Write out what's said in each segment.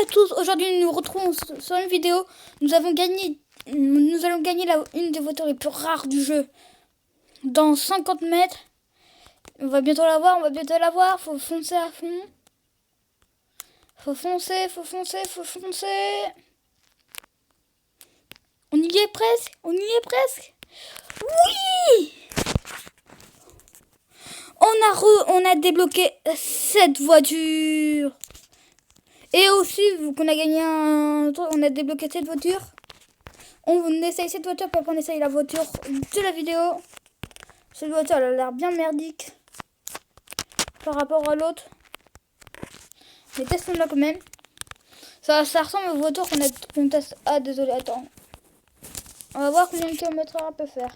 à tous, aujourd'hui nous nous retrouvons sur une vidéo. Nous allons gagner une des voitures les plus rares du jeu. Dans 50 mètres. On va bientôt l'avoir, faut foncer à fond. Faut foncer. On y est presque. Oui! On a débloqué cette voiture. Et aussi, vu qu'on a gagné on a débloqué cette voiture. On essaye cette voiture, puis après on essaye la voiture de la vidéo. Cette voiture, elle a l'air bien merdique par rapport à l'autre. Mais testons-la quand même. Ça ressemble aux voitures qu'on teste. Ah, désolé, attends. On va voir combien de kilomètres elle peut faire.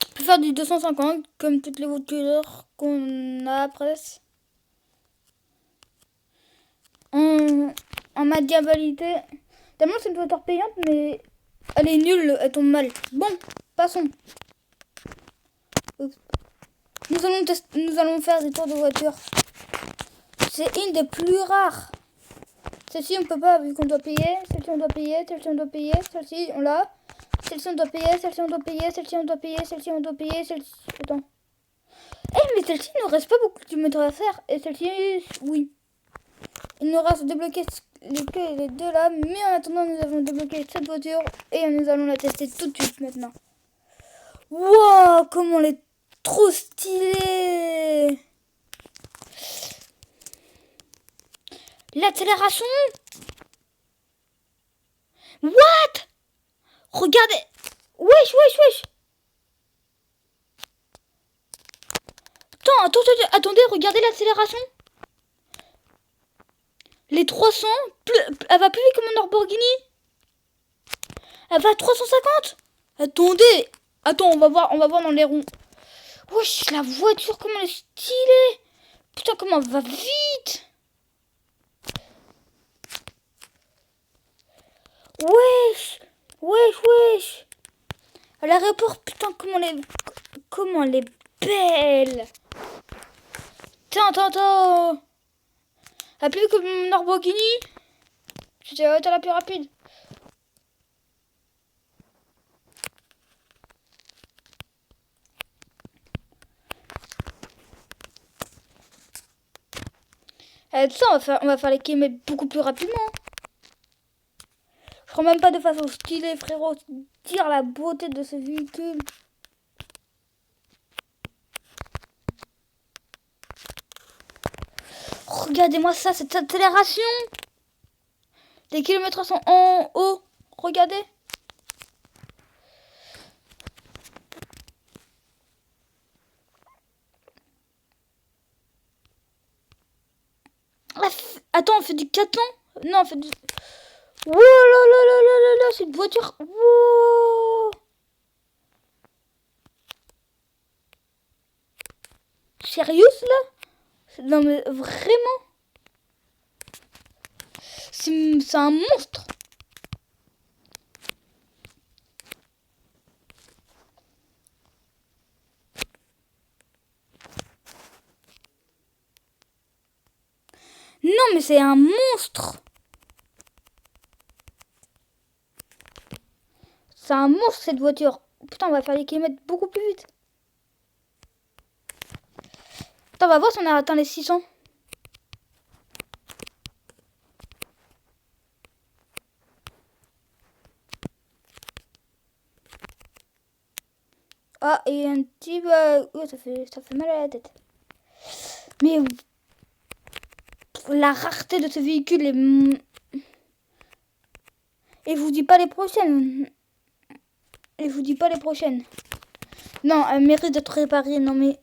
On peut faire du 250, comme toutes les voitures qu'on a presque. En maniabilité. Tellement c'est une voiture payante, mais elle est nulle, elle tombe mal. Bon, passons. Nous allons faire des tours de voiture. C'est une des plus rares. Celle-ci on peut pas vu qu'on doit payer. Celle-ci on doit payer. Celle-ci on doit payer. Celle-ci on l'a. Celle-ci on doit payer. Celle-ci on doit payer. Celle-ci on doit payer. Celle-ci on doit payer. Celle-ci. Attends. Mais celle-ci il ne reste pas beaucoup de kilomètres à faire. Et celle-ci, oui. Il nous reste débloquer les deux là. Mais en attendant nous avons débloqué cette voiture. Et nous allons la tester tout de suite maintenant. Wow, comment elle est trop stylée. L'accélération. What? Regardez. Wesh. Attendez, regardez l'accélération. Les 300, elle va plus vite que mon Lamborghini. Elle va à 350. Attends, on va voir dans les ronds. Wesh, la voiture, comment elle est stylée. Putain, comment elle va vite. Wesh. À l'aéroport, putain, comment elle est belle. Attends. Elle a plus vite que mon Lamborghini. C'était la voiture la plus rapide. Ça, on va faire les kilomètres beaucoup plus rapidement. Je crois même pas de façon stylée, frérot. Dire la beauté de ce véhicule. Regardez-moi ça, cette accélération. Les kilomètres sont en haut. Regardez. Attends, on fait du 4 ans. Non, on fait du... Oh là, cette voiture. Wow. Sérieux là? Non mais vraiment. C'est un monstre. Non mais c'est un monstre. C'est un monstre cette voiture. Putain, on va faire les kilomètres beaucoup plus vite. Attends, on va voir si on a atteint les 600. Ah, et un petit... ça fait mal à la tête. Mais la rareté de ce véhicule est... Et je vous dis pas les prochaines. Non, elle mérite d'être réparée. Non mais...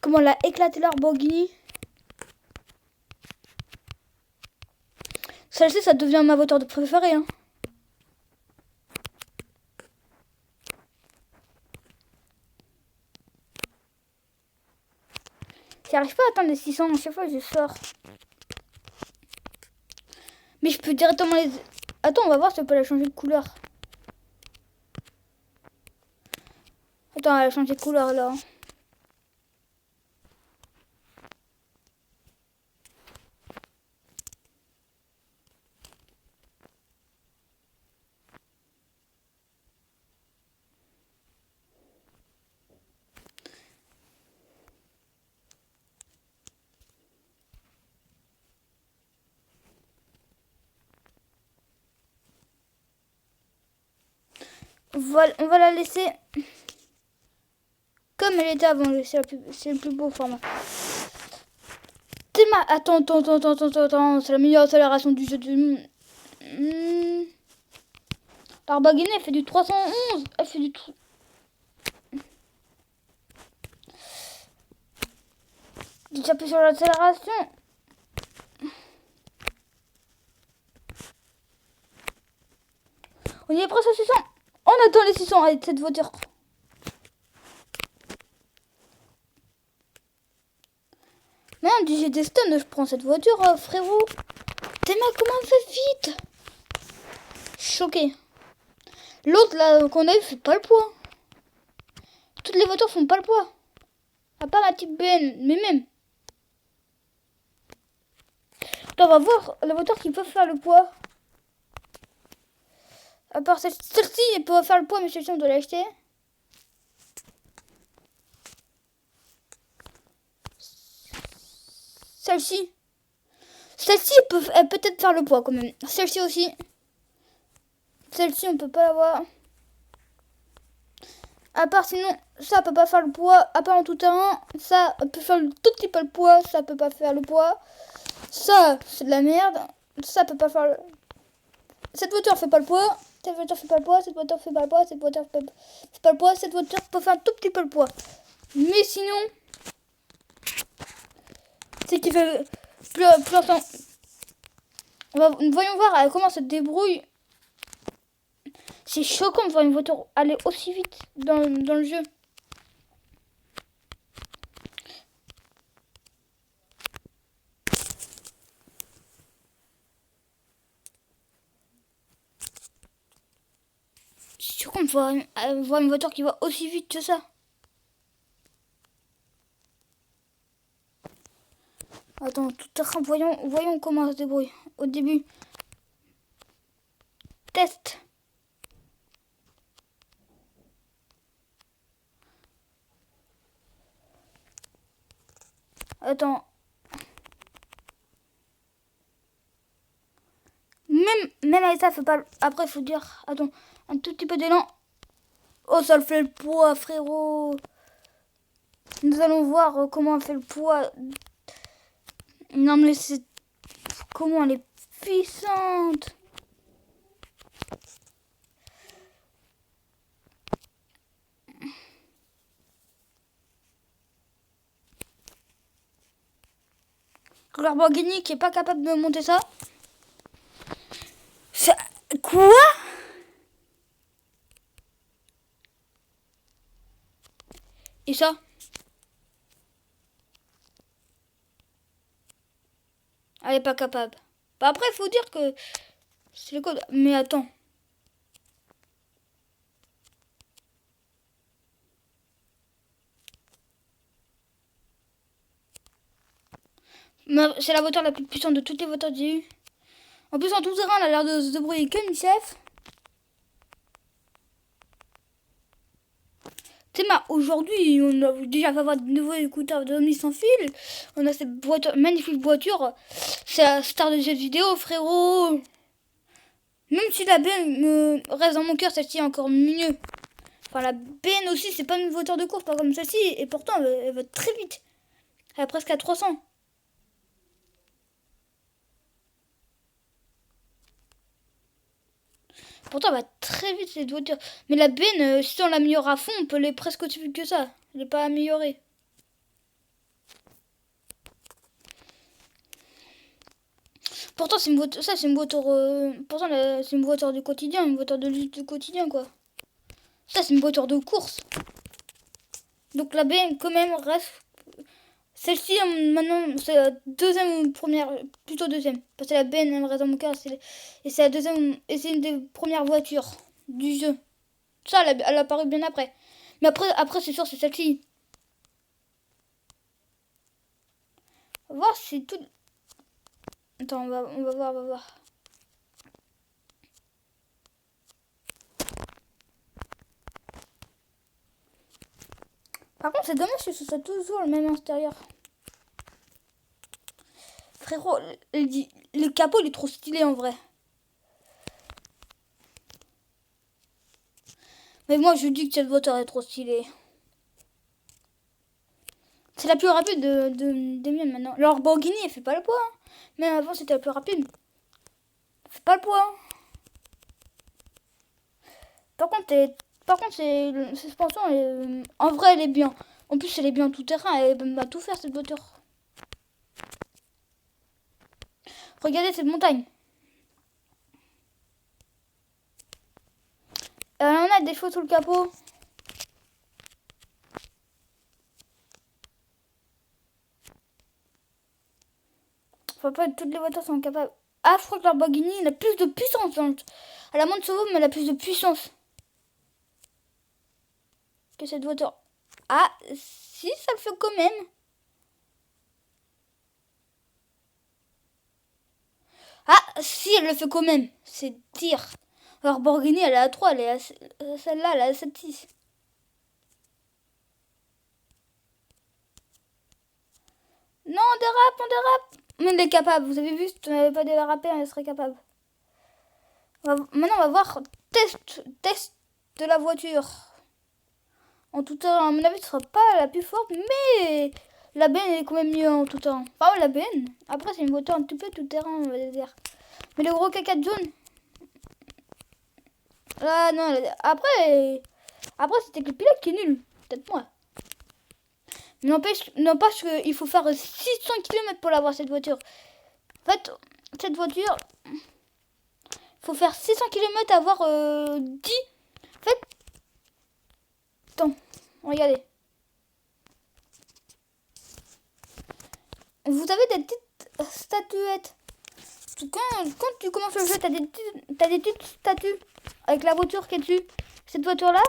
Comment elle a éclaté leur Lamborghini. Celle-ci, ça devient ma voiture de préférée. Hein. J'arrive pas à atteindre les 600. À chaque fois, je sors. Mais je peux directement les... Attends, on va voir si on peut la changer de couleur. Attends, elle a changé de couleur là. On va la laisser comme elle était avant. C'est le plus beau format. Attends. C'est la meilleure accélération du jeu du monde. Lamborghini, elle fait du 311. Elle fait du... J'appuie sur l'accélération. On y est presque à 600. On attend les 600 avec cette voiture. Non, j'ai des stuns, je prends cette voiture, frérot. Théma, comment on fait vite? Choqué. L'autre, là, qu'on a eu, fait pas le poids. Toutes les voitures font pas le poids. À part la type BN, mais même. On va voir la voiture qui peut faire le poids. À part celle-ci, elle peut faire le poids, mais celle-ci, on doit l'acheter. Celle-ci. Celle-ci, elle peut peut-être faire le poids quand même. Celle-ci aussi. Celle-ci, on peut pas l'avoir. À part sinon, ça peut pas faire le poids. À part en tout terrain, ça peut faire le tout petit peu le poids. Ça peut pas faire le poids. Ça, c'est de la merde. Ça peut pas faire le... Cette voiture fait pas le poids. Cette voiture fait pas le poids. Cette voiture fait pas le poids. Cette voiture fait pas le poids. Cette voiture peut faire un tout petit peu le poids. Mais sinon, c'est qui fait plus longtemps. Voyons voir comment ça se débrouille. C'est choquant de voir une voiture aller aussi vite dans le jeu. C'est choquant de voir une voiture qui va aussi vite que ça. Attends, tout à l'heure, voyons comment ça se débrouille. Au début. Test. Attends. Même avec ça, faut pas... Après, faut dire... Attends, un tout petit peu d'élan. Oh, ça le fait le poids, frérot. Nous allons voir comment elle fait le poids. Non, mais c'est... Comment elle est puissante. Lamborghini qui est pas capable de monter ça. Quoi? Et ça? Elle est pas capable. Bah après, il faut dire que c'est le code. Mais attends. C'est la voiture la plus puissante de toutes les voitures que j'ai eues. En plus, en tout terrain, elle a l'air de se débrouiller comme une chef. Théma, aujourd'hui, on a déjà fait avoir de nouveaux écouteurs d'Omni sans fil. On a cette voiture, magnifique voiture. C'est la star de cette vidéo, frérot. Même si la BM reste dans mon cœur, celle-ci est encore mieux. Enfin, la BN aussi, c'est pas une voiture de course, pas comme celle-ci. Et pourtant, elle va très vite. Elle est presque à 300. Pourtant, elle va très vite cette voiture. Mais la BN, si on l'améliore à fond, on peut aller presque aussi vite que ça. Elle n'est pas améliorée. Pourtant, c'est une voiture. Ça, c'est une voiture. Pourtant, c'est une voiture du quotidien, une voiture de lutte du quotidien, quoi. Ça, c'est une voiture de course. Donc la BN, quand même, reste. Celle-ci, maintenant, c'est la deuxième ou première. Plutôt deuxième. Parce que la BN, elle reste dans mon cœur. Et c'est la deuxième. Et c'est une des premières voitures du jeu. Ça, elle a apparu bien après. Mais après c'est sûr, c'est celle-ci. On va voir si tout... Attends, on va voir. Par contre, c'est dommage que ce soit toujours le même intérieur. Frérot, le capot, il est trop stylé en vrai. Mais moi, je dis que cette voiture est trop stylée. C'est la plus rapide des miennes maintenant. La Lamborghini, elle fait pas le poids. Hein. Mais avant, c'était la plus rapide. Elle fait pas le poids. Hein. Par contre, c'est suspension, en vrai, elle est bien. En plus, elle est bien tout terrain. Elle va tout faire, cette voiture. Regardez cette montagne. On a des chevaux sous le capot. Enfin, pas toutes les voitures sont capables. Ah, je crois que la Lamborghini, elle a plus de puissance. Elle a moins de chevaux, mais elle a plus de puissance que cette voiture. Ah, si, ça le fait quand même. Ah, si, elle le fait quand même. C'est dire. La Lamborghini, elle est à 3, elle est à... Celle-là, elle est à 7,6. Non, on dérape. Mais elle est capable. Vous avez vu, si tu n'avais pas dérapé, elle serait capable. Maintenant, on va voir test de la voiture. En tout temps, à mon avis, ce sera pas la plus forte, mais la BN est quand même mieux en tout temps. Enfin, la BN. Après, c'est une voiture un petit peu tout terrain, on va dire. Mais le gros caca de jaune. Ah non, après c'était que le pilote qui est nul. Peut-être moi. Mais n'empêche qu'il faut faire 600 km pour l'avoir, cette voiture. En fait, cette voiture, il faut faire 600 km, avoir 10. En fait, attends, regardez. Vous avez des petites statuettes. Quand tu commences le jeu, t'as des petites statues avec la voiture qui est dessus. Cette voiture-là,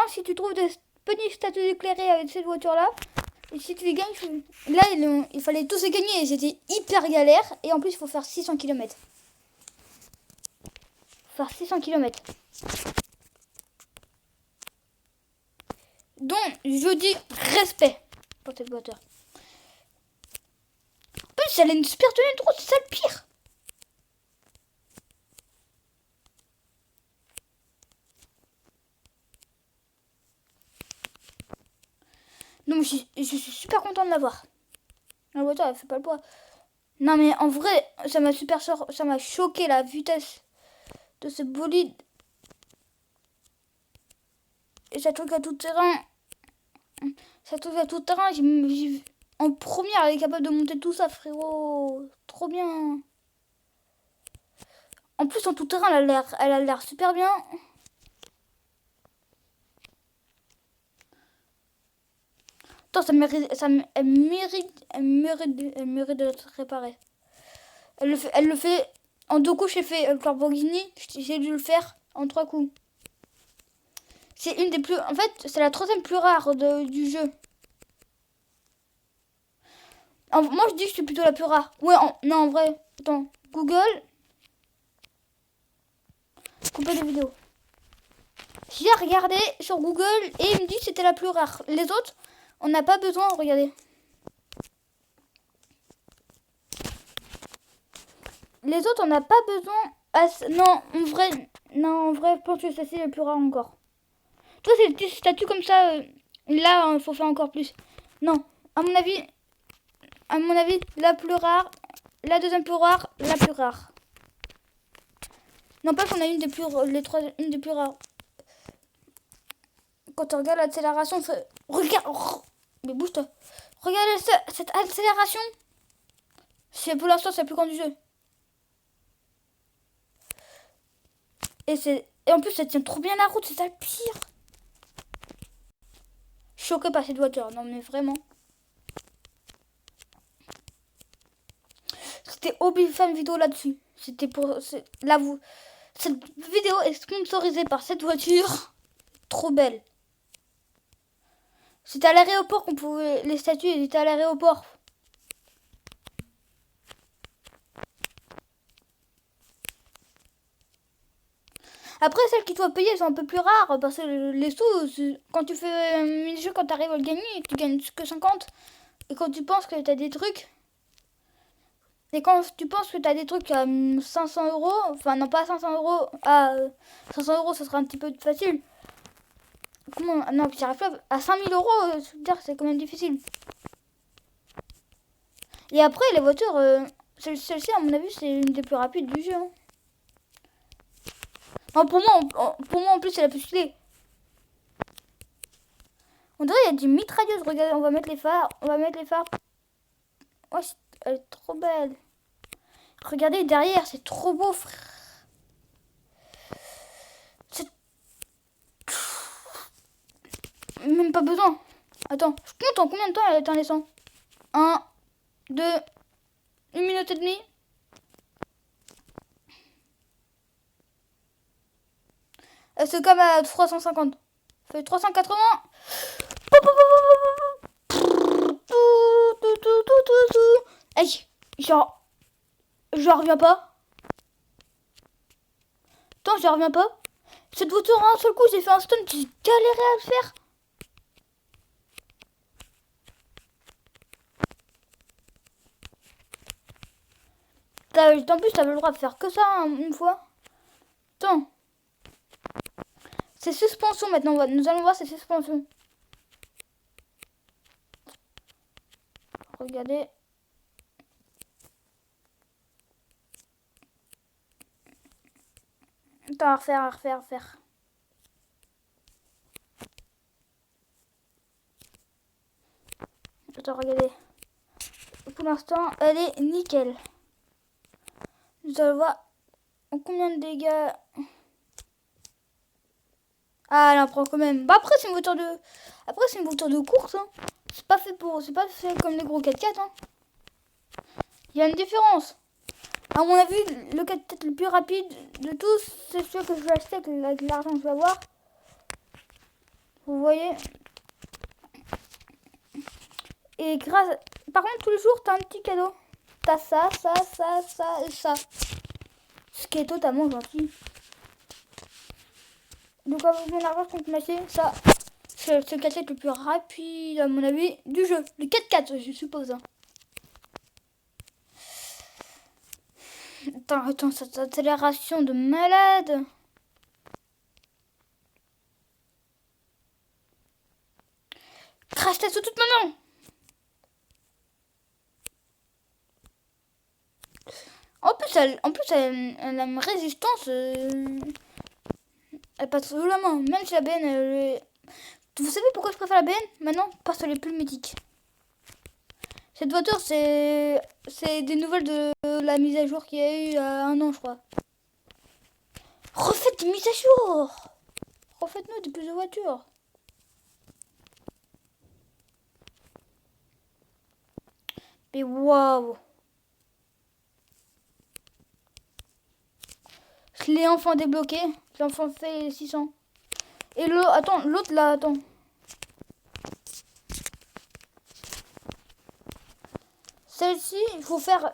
si tu trouves des petites statues éclairées avec cette voiture-là, et si tu les gagnes, là, il fallait tous les gagner et c'était hyper galère. Et en plus, il faut faire 600 km. Faire 600 km. Donc, je dis respect pour cette voiture. En plus, elle a une super tenue de route, c'est ça le pire. Donc, je suis super content de l'avoir. La voiture, elle fait pas le poids. Non, mais en vrai, ça m'a choqué la vitesse de ce bolide. Et ça truc à tout terrain. En première, elle est capable de monter tout ça, frérot. Trop bien. En plus, en tout terrain, elle a l'air super bien. Attends, elle mérite d'être réparée. Elle le fait en 2 coups. J'ai fait le Lamborghini. J'ai dû le faire en 3 coups. C'est une des plus... En fait, c'est la 3e plus rare du jeu. Moi, je dis que c'est plutôt la plus rare. Ouais, non, en vrai. Attends, Google. Couper les vidéos. J'ai regardé sur Google et il me dit que c'était la plus rare. Les autres, on n'a pas besoin. Regardez. Les autres, on n'a pas besoin. Non, en vrai, je pense que ça c'est le plus rare encore. Toi, c'est des petits statuts comme ça. Là, il faut faire encore plus. Non, à mon avis, la plus rare, la 2e plus rare, la plus rare. Non, pas qu'on a une des plus rares. Quand on regarde l'accélération, regarde, mais bouge-toi. Regardez cette accélération. Pour l'instant, c'est le plus grand du jeu. Et en plus, ça tient trop bien la route, c'est ça le pire. Choqué par cette voiture, non mais vraiment. C'était obligé de faire une vidéo là-dessus. Cette vidéo est sponsorisée par cette voiture. Trop belle. C'était à l'aéroport qu'on pouvait... Les statues, elles étaient à l'aéroport. Après, celles qui doivent payer sont un peu plus rares. Parce que les sous, quand tu fais un mini-jeu, quand tu arrives à le gagner, tu gagnes que 50. Et quand tu penses que tu as des trucs... Et quand tu penses que tu as des trucs à 500 euros... Enfin, non, pas à 500 euros. À 500 euros, ça sera un petit peu facile. Comment... Non, j'y arrive pas. À 5000 euros, c'est quand même difficile. Et après, les voitures, celle-ci, à mon avis, c'est une des plus rapides du jeu. Hein. Non, pour moi, en plus, c'est la plus stylée. On dirait qu'il y a des mitrailleuses. Regardez, on va mettre les phares. Oh, elle est trop belle. Regardez derrière, c'est trop beau, frère. C'est... Même pas besoin. Attends, je compte en combien de temps elle est indécent. 1, 2, 1 minute et demie. Elle se calme à 350. Fait 380. Aïe, genre, je reviens pas. Attends, je reviens pas. Cette voiture, un seul coup, j'ai fait un stun, j'ai galéré à le faire. En plus, t'avais le droit de faire que ça une fois. Attends. C'est suspension maintenant. Nous allons voir ces suspensions. Regardez. Attends, à refaire. Attends, regardez. Pour l'instant, elle est nickel. Nous allons voir combien de dégâts. Ah, elle en prend quand même. Bah après, c'est une voiture de course. Hein. C'est pas fait comme les gros 4x4. Hein. Il y a une différence. À mon avis, le 4x4 le plus rapide de tous, c'est celui que je vais acheter avec l'argent que je vais avoir. Vous voyez. Et par contre, tous les jours, t'as un petit cadeau. T'as ça et ça. Ce qui est totalement gentil. Donc avec mon argent, je compte m'acheter ça. C'est le 4x4 le plus rapide, à mon avis, du jeu. Le 4x4, je suppose. Hein. Attends, cette accélération de malade. Crash test toute maintenant. En plus, elle a une résistance. Elle passe sous la main. Même si la BN, vous savez pourquoi je préfère la BN maintenant? Parce qu'elle est plus mythique. Cette voiture, c'est des nouvelles de la mise à jour qu'il y a eu il y a 1 an, je crois. Refaites des mises à jour. Refaites-nous des plus de voitures. Mais waouh. Je l'ai enfin débloqué. J'ai enfin fait 600. Et l'autre là, attends. Celle-ci, il faut faire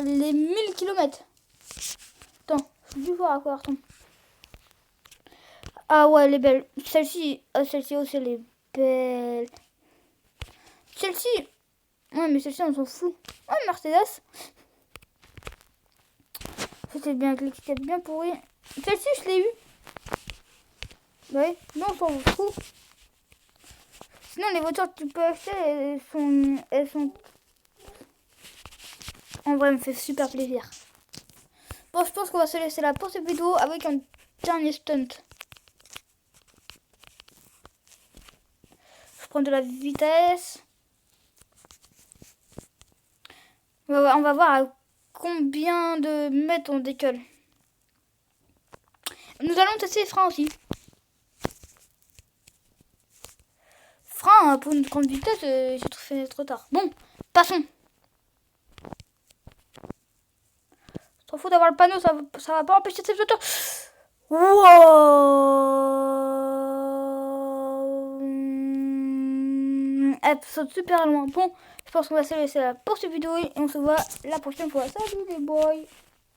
les 1000 km. Attends, je vais voir à quoi attends. Ah ouais, elle est belle. Celle-ci aussi, elle est belle. Celle-ci, ouais, mais celle-ci, on s'en fout. Oh, Mercedes. C'était bien avec l'étiquette bien pourrie. Celle-ci, je l'ai eu. Ouais, non, on s'en fout. Sinon, les voitures que tu peux acheter, elles sont... En vrai, elle me fait super plaisir. Bon, je pense qu'on va se laisser là pour cette vidéo avec un dernier stunt. Je prends de la vitesse. On va voir à combien de mètres on décolle. Nous allons tester les freins aussi. Frein pour une grande vitesse, j'ai fait trop tard. Bon, passons. Trop fou d'avoir le panneau, ça va pas empêcher cette voiture. Wow. elle saute super loin. Bon, je pense qu'on va se laisser là pour cette vidéo et on se voit la prochaine fois. Salut les boys!